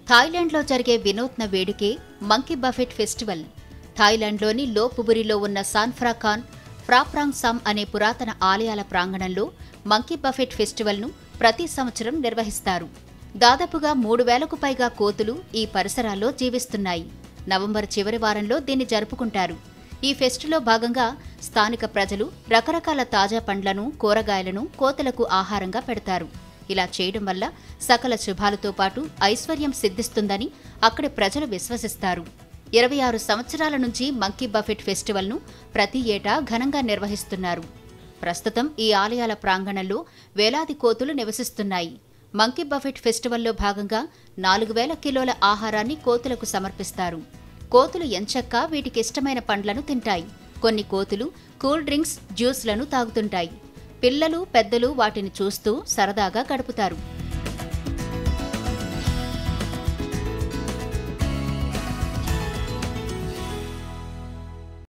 థాయిలాండ్లో జరిగే వినూత్న వేడుకే monkey buffet festival. థాయిలాండ్లోని లోపుబురిలో ఉన్న సాన్ఫ్రాఖాన్, ఫ్రాప్రాంగ్ సామ్ అనే పురాతన ఆలయాల ప్రాంగణంలో మంకీ బఫెట్ ఫెస్టివల్ను ప్రతి సంవత్సరం నిర్వహిస్తారు. దాదాపుగా 3000కు పైగా కోతులు ఈ పరిసరాల్లో జీవిస్తున్నాయి. నవంబర్ చివరి వారంలో దీన్ని జరుపుకుంటారు. ఈ ఫెస్టులో భాగంగా స్థానిక ప్రజలు రకరకాల తాజా పండ్లను, కూరగాయలను కోతులకు ఆహారంగా పెడతారు. ఇలా చేయడం వల్ల సకల శుభాలతో పాటు ఐశ్వర్యం సిద్ధిస్తుందని అక్కడి ప్రజలు విశ్వసిస్తారు. 26 సంవత్సరాల నుంచి మంకీ బఫెట్ ఫెస్టివల్ను ప్రతి ఏటా ఘనంగా నిర్వహిస్తున్నారు. ప్రస్తుతం ఈ ఆలయాల ప్రాంగణంలో వేలాది కోతులు నివసిస్తున్నాయి. మంకీ బఫెట్ ఫెస్టివల్లో భాగంగా 4000 కిలోల ఆహారాన్ని కోతులకు సమర్పిస్తారు. కోతులు ఎంచక్కా వీటికిష్టమైన పండ్లను తింటాయి. కొన్ని కోతులు కూల్ డ్రింక్స్, జ్యూస్లను తాగుతుంటాయి. పిల్లలు, పెద్దలు వాటిని చూస్తూ సరదాగా గడుపుతారు.